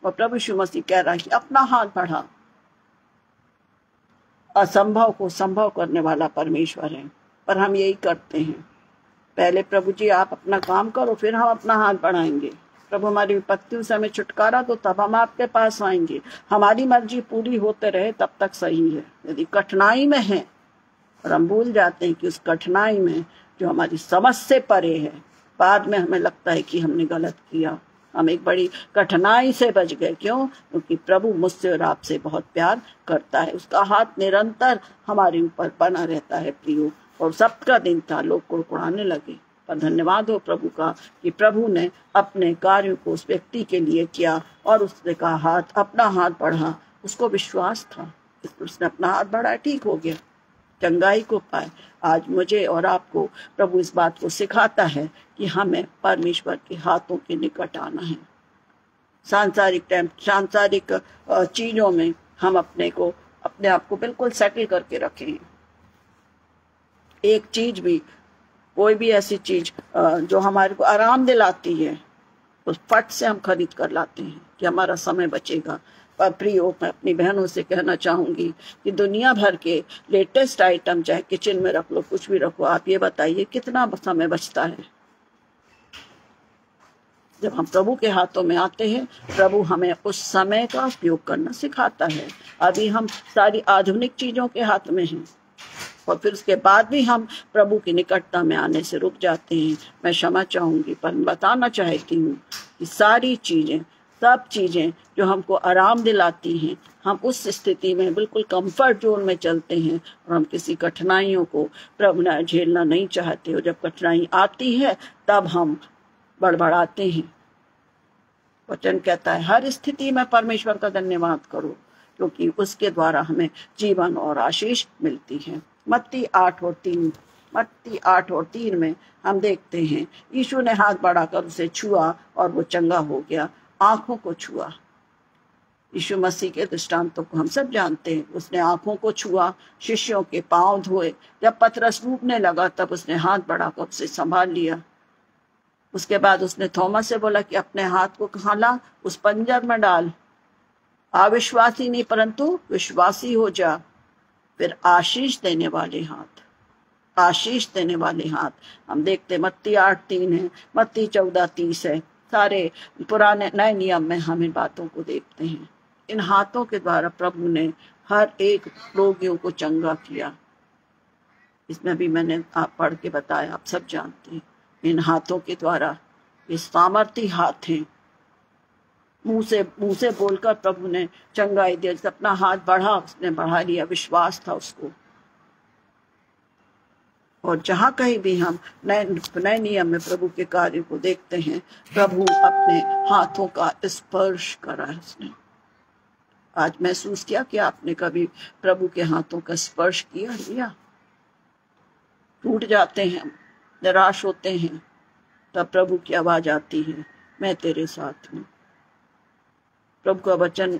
और प्रभु यीशु मसीह कह रहा है कि अपना हाथ बढ़ा। असंभव को संभव करने वाला परमेश्वर है, पर हम यही करते हैं। पहले प्रभु जी आप अपना काम करो, फिर हम अपना हाथ बढ़ाएंगे। प्रभु हमारी विपत्तियों से हमें छुटकारा दो, तब हम आपके पास आएंगे। हमारी मर्जी पूरी होते रहे तब तक सही है। यदि कठिनाई में है और हम भूल जाते हैं कि उस कठिनाई में जो हमारी समझ से परे है, बाद में हमें लगता है कि हमने गलत किया, हम एक बड़ी कठिनाई से बच गए। क्यों? क्योंकि प्रभु मुझसे और आपसे बहुत प्यार करता है। उसका हाथ निरंतर हमारे ऊपर बना रहता है प्रियो। और सबका दिन था, लोग कुड़कुड़ाने लगे, पर धन्यवाद हो प्रभु का कि प्रभु ने अपने कार्य को उस व्यक्ति के लिए किया और उसने कहा हाथ, अपना हाथ बढ़ा। उसको विश्वास था, उसने अपना हाथ बढ़ाया, ठीक हो गया, चंगाई को पाए। आज मुझे और आपको प्रभु इस बात को सिखाता है कि हमें परमेश्वर के हाथों के निकट आना है। सांसारिक चीजों में हम अपने आप को बिल्कुल सेटल करके रखें। एक चीज भी, कोई भी ऐसी चीज जो हमारे को आराम दिलाती है, उस फट से हम खरीद कर लाते हैं कि हमारा समय बचेगा। पर प्रियो, मैं अपनी बहनों से कहना चाहूंगी कि दुनिया भर के लेटेस्ट आइटम चाहे किचन में रख लो, कुछ भी रखो, आप ये बताइए कितना समय बचता है। जब हम प्रभु के हाथों में आते हैं, प्रभु हमें उस समय का उपयोग करना सिखाता है। अभी हम सारी आधुनिक चीजों के हाथ में हैं और फिर उसके बाद भी हम प्रभु की निकटता में आने से रुक जाते हैं। मैं क्षमा चाहूंगी, पर बताना चाहती हूँ कि सारी चीजें, सब चीजें जो हमको आराम दिलाती हैं, हम उस स्थिति में बिल्कुल कंफर्ट जोन में चलते हैं और हम किसी कठिनाइयों को प्रभु ने झेलना नहीं चाहते। और जब कठिनाई आती है तब हम बड़बड़ाते हैं। वचन कहता है हर स्थिति में परमेश्वर का धन्यवाद करो, क्योंकि उसके द्वारा हमें जीवन और आशीष मिलती है। मत्ती 8 और 3 में हम देखते हैं यीशु ने हाथ बढ़ाकर उसे छुआ और वो चंगा हो गया। आंखों को छुआ। यीशु मसीह के दृष्टांतों को हम सब जानते हैं। उसने आंखों को छुआ, शिष्यों के पांव धोए। जब पतरस डूबने लगा तब उसने हाथ बढ़ाकर उसे संभाल लिया। उसके बाद उसने थॉमस से बोला कि अपने हाथ को कहाँ ला, उस पंजर में डाल। अविश्वासी नहीं परंतु विश्वासी हो जा। फिर आशीष देने वाले हाथ, आशीष देने वाले हाथ हम देखते, मत्ती 8:3 है, मत्ती 14:30 है। सारे पुराने नए नियम में हम इन बातों को देखते हैं। इन हाथों के द्वारा प्रभु ने हर एक रोगियों को चंगा किया। इसमें भी मैंने आप पढ़ के बताया, आप सब जानते हैं। इन हाथों के द्वारा, ये सामर्थी हाथ हैं। मुंह से बोलकर प्रभु ने चंगाई दी। अपना हाथ बढ़ा, उसने बढ़ा लिया, विश्वास था उसको। और जहां कहीं भी हम नए नियम में प्रभु के कार्य को देखते हैं, प्रभु अपने हाथों का स्पर्श करा है उसने। आज महसूस किया कि आपने कभी प्रभु के हाथों का स्पर्श किया? टूट जाते हैं, निराश होते हैं, तब प्रभु की आवाज आती है, मैं तेरे साथ हूँ। प्रभु का वचन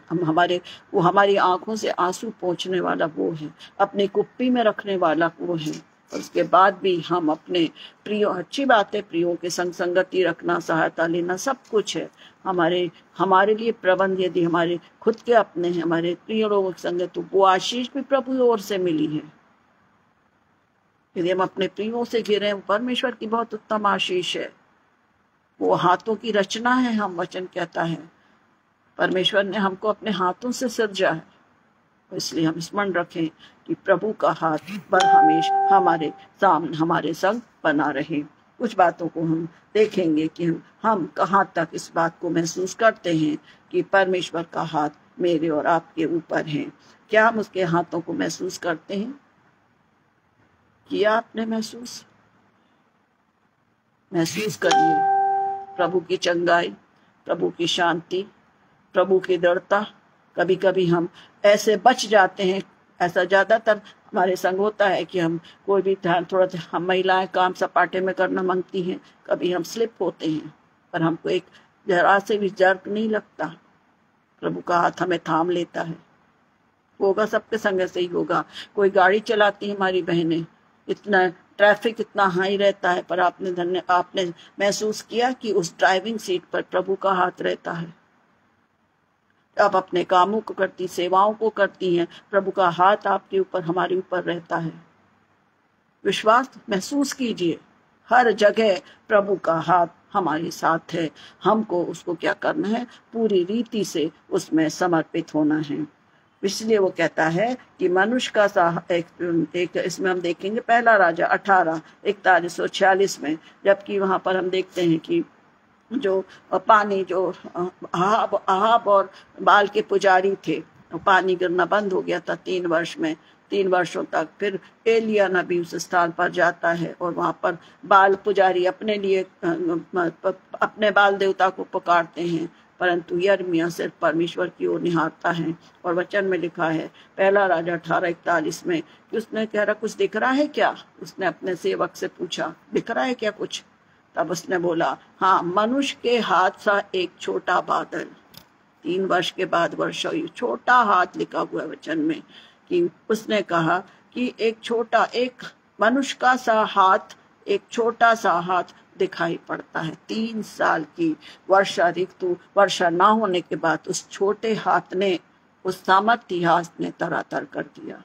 हमारी आंखों से आंसू पोंछने वाला वो है, अपनी कुप्पी में रखने वाला वो है। और उसके बाद भी हम अपने प्रियों, अच्छी बात है, प्रियों के संग संगति रखना, सहायता लेना, सब कुछ है हमारे हमारे लिए प्रबंध। यदि हमारे खुद के अपने हैं, हमारे प्रिय लोगों के संग, तो वो आशीष भी प्रभु की ओर से मिली है। यदि हम अपने प्रियों से घिरे, परमेश्वर की बहुत उत्तम आशीष है। वो हाथों की रचना है, हम वचन कहता है परमेश्वर ने हमको अपने हाथों से सृजा है। इसलिए हम स्मरण रखें कि प्रभु का हाथ पर हमेशा हमारे सामने, हमारे संग बना रहे। कुछ बातों को हम देखेंगे कि हम कहाँ तक इस बात को महसूस करते हैं कि परमेश्वर का हाथ मेरे और आपके ऊपर है। क्या हम उसके हाथों को महसूस करते हैं? किया आपने महसूस करिए प्रभु की चंगाई, प्रभु की शांति, प्रभु की दृढ़ता। कभी कभी हम ऐसे बच जाते हैं, ऐसा ज्यादातर हमारे संग होता है कि हम कोई भी थोड़ा हम महिलाएं काम सपाटे में करना मांगती हैं, कभी हम स्लिप होते हैं, पर हमको एक जरा से भी जर्क नहीं लगता। प्रभु का हाथ हमें थाम लेता है। होगा सबके संग ऐसे ही होगा। कोई गाड़ी चलाती है हमारी बहनें, इतना ट्रैफिक इतना हाई रहता है, पर आपने महसूस किया कि उस ड्राइविंग सीट पर प्रभु का हाथ रहता है। आप अपने कामों को करती, सेवाओं को करती हैं, प्रभु का हाथ आपके ऊपर, हमारे ऊपर रहता है। विश्वास महसूस कीजिए, हर जगह प्रभु का हाथ हमारे साथ है। हमको उसको क्या करना है? पूरी रीति से उसमें समर्पित होना है। इसलिए वो कहता है कि मनुष्य का एक इसमें हम देखेंगे पहला राजा 18:41-46 में, जबकि वहां पर हम देखते हैं कि जो पानी, जो अहाब और बाल के पुजारी थे, पानी गिरना बंद हो गया था 3 वर्ष में, 3 वर्षों तक। फिर एलिया नबी उस स्थान पर जाता है और वहां पर बाल पुजारी अपने लिए अपने बाल देवता को पुकारते हैं, परंतु यिर्मयाह सिर्फ परमेश्वर की ओर निहारता है। और वचन में लिखा है पहला राजा 18:41 में कि उसने कह रहा, कुछ दिख रहा है क्या? उसने अपने सेवक से पूछा, दिख रहा है क्या कुछ? तब उसने बोला, हाँ, मनुष्य के हाथ सा एक छोटा बादल। 3 वर्ष के बाद वर्षा हुई। छोटा हाथ लिखा हुआ वचन में कि उसने कहा कि एक मनुष्य का सा हाथ, एक छोटा सा हाथ दिखाई पड़ता है। 3 साल की वर्षा ना होने के बाद उस छोटे हाथ ने, उस सामर्थी हाथ ने तरातर कर दिया।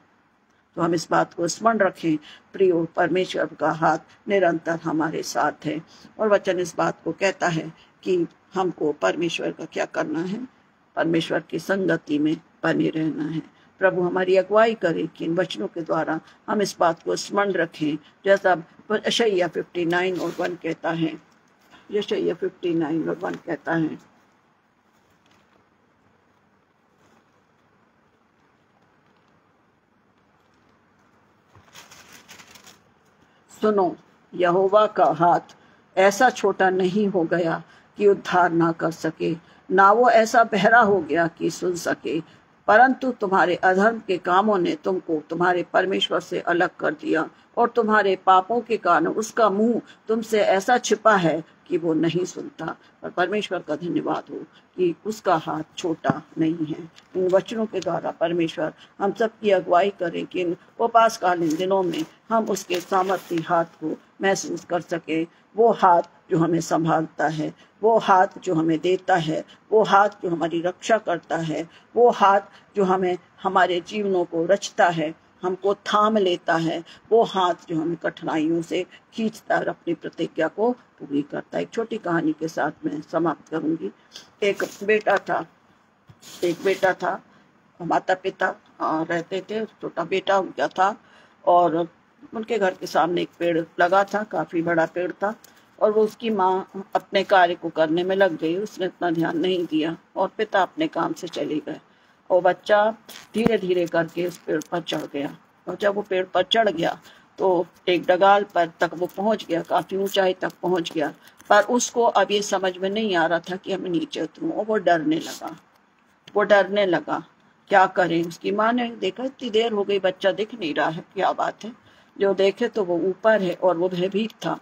तो हम इस बात को स्मरण रखें, प्रियो, परमेश्वर का हाथ निरंतर हमारे साथ है। और वचन इस बात को कहता है कि हमको परमेश्वर का क्या करना है? परमेश्वर की संगति में बने रहना है। प्रभु हमारी अगुवाई करे कि इन वचनों के द्वारा हम इस बात को स्मरण रखें, जैसा यशायाह 59:1 कहता है। यशायाह 59:1 कहता है, सुनो, यहोवा का हाथ ऐसा छोटा नहीं हो गया कि उद्धार ना कर सके, ना वो ऐसा बहरा हो गया कि सुन सके, परंतु तुम्हारे अधर्म के कामों ने तुमको तुम्हारे परमेश्वर से अलग कर दिया, और तुम्हारे पापों के कारण उसका मुंह तुमसे ऐसा छिपा है कि वो नहीं सुनता। और परमेश्वर का धन्यवाद हो कि उसका हाथ छोटा नहीं है। इन वचनों के द्वारा परमेश्वर हम सबकी अगुवाई करें कि इन उपासकालीन दिनों में हम उसके सामर्थी हाथ को महसूस कर सके। वो हाथ जो हमें संभालता है, वो हाथ जो हमें देता है, वो हाथ जो हमारी रक्षा करता है, वो हाथ जो हमें हमारे जीवनों को रचता है, हमको थाम लेता है, वो हाथ जो हमें कठिनाइयों से खींचता और अपनी प्रतिज्ञा को पूरी करता है। एक छोटी कहानी के साथ मैं समाप्त करूंगी। एक बेटा था, माता पिता रहते थे, छोटा बेटा उनका था, और उनके घर के सामने एक पेड़ लगा था, काफी बड़ा पेड़ था, और वो उसकी माँ अपने कार्य को करने में लग गई। उसने इतना ध्यान नहीं दिया और पिता अपने काम से चले गए, और बच्चा धीरे धीरे करके उस पेड़ पर चढ़ गया। और जब वो पेड़ पर चढ़ गया तो एक डगाल पर तक वो पहुंच गया, काफी ऊंचाई तक पहुंच गया, पर उसको अब ये समझ में नहीं आ रहा था कि हमें नीचे उतरूं, और वो डरने लगा। क्या करें? उसकी माँ ने देखा इतनी देर हो गई, बच्चा दिख नहीं रहा है, क्या बात है? जो देखे तो वो ऊपर है और वो भयभीत था।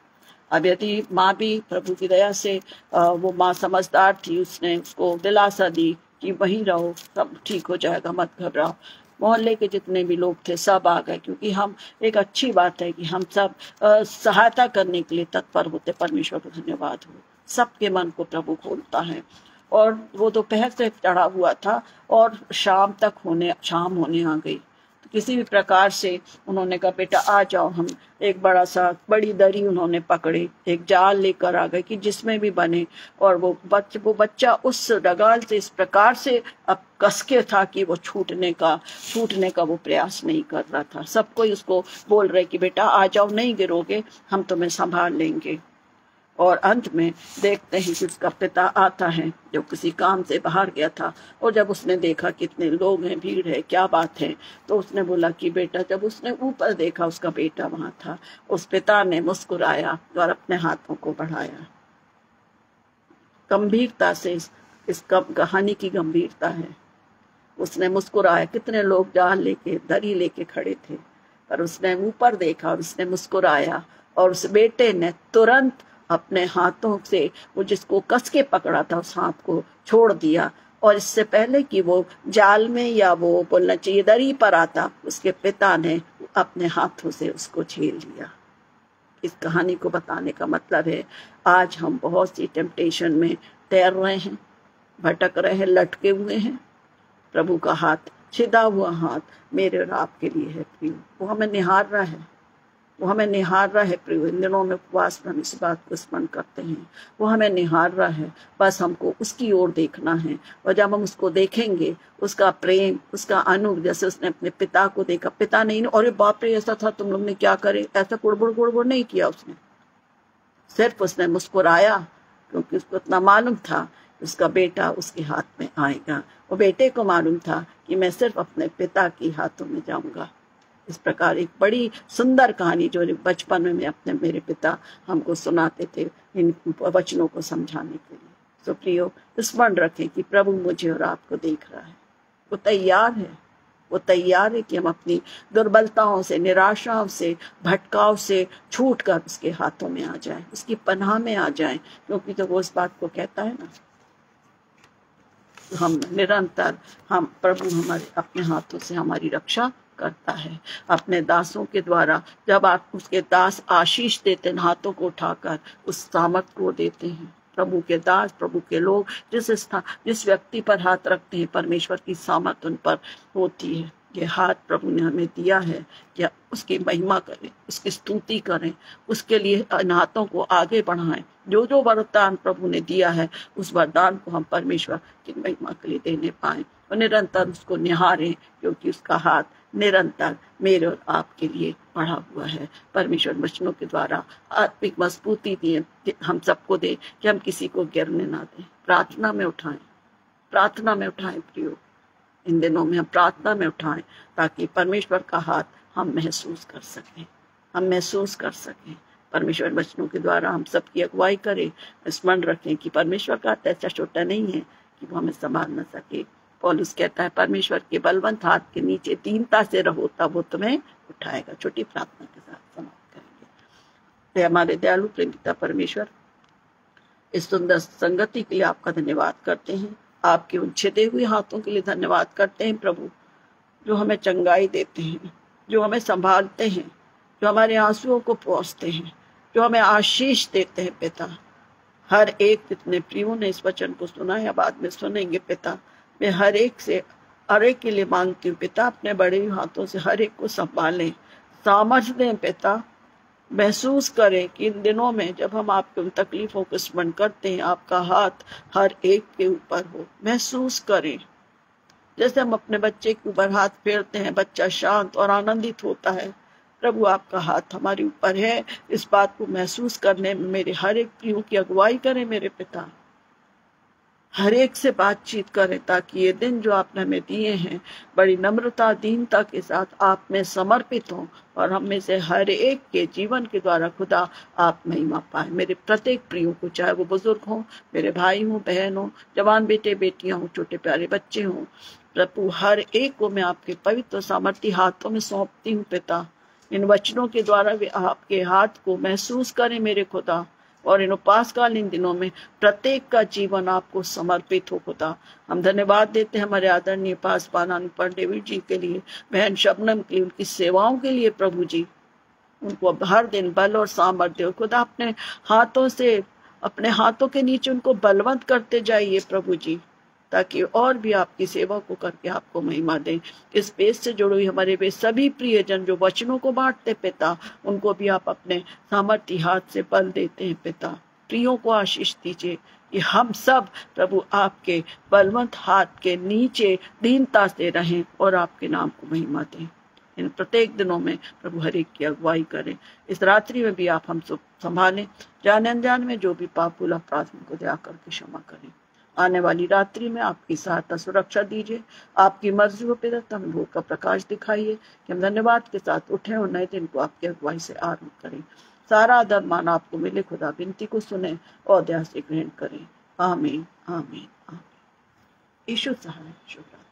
अब यदि माँ भी प्रभु की दया से, वो माँ समझदार थी, उसने उसको दिलासा दी कि वहीं रहो, सब ठीक हो जाएगा, मत घबराओ। मोहल्ले के जितने भी लोग थे सब आ गए, क्योंकि हम एक अच्छी बात है कि हम सब सहायता करने के लिए तत्पर होते। परमेश्वर को धन्यवाद हो, सबके मन को प्रभु खोलता है। और वो दोपहर से चढ़ा हुआ था और शाम होने आ गई। तो किसी भी प्रकार से उन्होंने कहा बेटा आ जाओ, हम एक बड़ी दरी उन्होंने पकड़ी, एक जाल लेकर आ गए कि जिसमें भी बने। और वो बच्चा उस डगाल से इस प्रकार से अब कसके था कि वो छूटने का वो प्रयास नहीं कर रहा था। सब कोई उसको बोल रहे कि बेटा आ जाओ, नहीं गिरोगे, हम तुम्हें संभाल लेंगे। और अंत में देखते हैं कि उसका पिता आता है जो किसी काम से बाहर गया था। और जब उसने देखा कितने लोग हैं, भीड़ है, क्या बात है, तो उसने बोला कि बेटा, जब उसने ऊपर देखा उसका बेटा वहां था, उस पिता ने मुस्कुराया और अपने हाथों को बढ़ाया। गंभीरता से इस कहानी की गंभीरता है। उसने मुस्कुराया। कितने लोग जाल लेके दरी लेके खड़े थे, पर उसने ऊपर देखा और उसने मुस्कुराया। और उस बेटे ने तुरंत अपने हाथों से वो जिसको कस के पकड़ा था उस हाथ को छोड़ दिया। और इससे पहले कि वो जाल में या वो बोलना चाहिए दरी पर आता, उसके पिता ने अपने हाथों से उसको झेल लिया। इस कहानी को बताने का मतलब है आज हम बहुत सी टेम्पटेशन में तैर रहे हैं, भटक रहे हैं, लटके हुए हैं। प्रभु का हाथ, छिदा हुआ हाथ मेरे और आपके लिए है प्रिय। वो हमें निहार रहा है, वो हमें निहार रहा है प्रिय। इन दिनों में उपवास में हम इस बात को स्मरण करते हैं। वो हमें निहार रहा है, बस हमको उसकी ओर देखना है। और जब हम उसको देखेंगे, उसका प्रेम, उसका अनुभव, जैसे उसने अपने पिता को देखा, पिता नहीं, अरे बाप रे ऐसा था, तुम लोग ने क्या करे, ऐसा गुड़बुड़ नहीं किया उसने। सिर्फ उसने मुस्कुराया, क्योंकि उसको इतना मालूम था कि उसका बेटा उसके हाथ में आएगा। वो बेटे को मालूम था कि मैं सिर्फ अपने पिता के हाथों में जाऊंगा। इस प्रकार एक बड़ी सुंदर कहानी जो बचपन में मेरे पिता हमको सुनाते थे इन वचनों को समझाने के लिए। तो प्रियो, स्मरण रखें कि प्रभु मुझे और आपको देख रहा है। वो तैयार है, वो तैयार है कि हम अपनी दुर्बलताओं से, निराशाओं से, भटकाव से छूट कर उसके हाथों में आ जाएं, उसकी पनाह में आ जाएं। क्योंकि तो वो इस बात को कहता है ना, हम निरंतर, हम प्रभु हमारे अपने हाथों से हमारी रक्षा करता है अपने दासों के द्वारा। जब आप उसके दास आशीष देते हैं, हाथों को उठाकर उस सामर्थ को देते हैं। प्रभु के दास, प्रभु के लोग जिस व्यक्ति पर हाथ रखते हैं, परमेश्वर की सामर्थ उन पर होती है। ये हाथ प्रभु ने हमें दिया है कि उसकी महिमा करें, उसकी स्तुति करें, उसके लिए इन हाथों को आगे बढ़ाएं। जो जो वरदान प्रभु ने दिया है, उस वरदान को हम परमेश्वर की महिमा के लिए देने पाएं और निरंतर उसको निहारें, क्योंकि उसका हाथ निरंतर मेरे और आपके लिए बढ़ा हुआ है। परमेश्वर वचनों के द्वारा आत्मिक मजबूती दिए हम सबको दे कि हम किसी को गिरने ना दें। प्रार्थना में उठाएं, प्रार्थना में उठाएं प्रियो। इन दिनों में हम प्रार्थना में उठाएं ताकि परमेश्वर का हाथ हम महसूस कर सकें, हम महसूस कर सकें। परमेश्वर वचनों के द्वारा हम सबकी अगुवाई करें। स्मरण रखें कि परमेश्वर का हाथ ऐसा छोटा नहीं है कि वो हमें संभाल न सके। पौलुस कहता है परमेश्वर के बलवंत हाथ के नीचे दीनता से रहो, तब वो तुम्हें उठाएगा। छोटी प्रार्थना के साथ समाप्त करेंगे। हमारे दयालु प्रेम पिता परमेश्वर, इस सुंदर संगति के लिए आपका धन्यवाद करते हैं। आपके उन छिदे हुए हाथों के लिए धन्यवाद करते हैं प्रभु, जो हमें चंगाई देते हैं, जो हमें संभालते हैं, जो हमारे आंसुओं को पोंछते हैं, जो हमें आशीष देते हैं। पिता, हर एक जितने प्रियों ने इस वचन को सुना है, बाद में सुनेंगे पिता, मैं हर एक के लिए मांगती हूँ पिता, अपने बड़े हाथों से हर एक को संभालें, सामर्थ दें पिता। महसूस करें कि इन दिनों में जब हम आपकी उन तकलीफों को स्मरण करते हैं, आपका हाथ हर एक के ऊपर हो। महसूस करें जैसे हम अपने बच्चे के ऊपर हाथ फेरते हैं, बच्चा शांत और आनंदित होता है। प्रभु आपका हाथ हमारे ऊपर है। इस बात को महसूस करने में मेरे हर एक प्रियों की अगुवाई करें मेरे पिता। हर एक से बातचीत करें ताकि ये दिन जो आपने हमें दिए हैं बड़ी नम्रता, दीनता के साथ आप में समर्पित हों और हम में से हर एक के जीवन के द्वारा खुदा आप महिमा पाए। मेरे प्रत्येक प्रियों को, चाहे वो बुजुर्ग हों, मेरे भाई हों, बहन हों, जवान बेटे बेटियां हों, छोटे प्यारे बच्चे हों, प्रभु हर एक को मैं आपके पवित्र सामर्थी हाथों में सौंपती हूँ पिता। इन वचनों के द्वारा वे आपके हाथ को महसूस करें मेरे खुदा, और इन उपासकालीन दिनों में प्रत्येक का जीवन आपको समर्पित हो खुदा। हम धन्यवाद देते हैं हमारे आदरणीय पासवान अनुपम डेविड जी के लिए, बहन शबनम के लिए, उनकी सेवाओं के लिए प्रभु जी। उनको हर दिन बल और सामर्थ्य हो खुदा, अपने हाथों के नीचे उनको बलवंत करते जाइए प्रभु जी, ताकि और भी आपकी सेवा को करके आपको महिमा दें। इस पेज से जुड़े हुए हमारे वे सभी प्रियजन जो वचनों को बांटते पिता, उनको भी आप अपने सामर्थ्य हाथ से बल देते हैं पिता। प्रियों को आशीष दीजिए कि हम सब प्रभु आपके बलवंत हाथ के नीचे दीनता से रहें और आपके नाम को महिमा दें। इन प्रत्येक दिनों में प्रभु हर एक की अगुवाई करें। इस रात्रि में भी आप हम सब संभालें, जाने अनजान में जो भी पाप भूल अपराध को दया करके क्षमा करें। आने वाली रात्रि में आपकी सहायता सुरक्षा दीजिए, आपकी मर्जी को पिता हमें भोग का प्रकाश दिखाइए कि हम धन्यवाद के साथ उठे और नए दिन को आपकी अगुवाई से आरंभ करें। सारा आदर मान आपको मिले खुदा, विनती को सुने और दया से ग्रहण करें। आमीन आमीन आमीन। यीशु सहाय। शुभ रात्रि।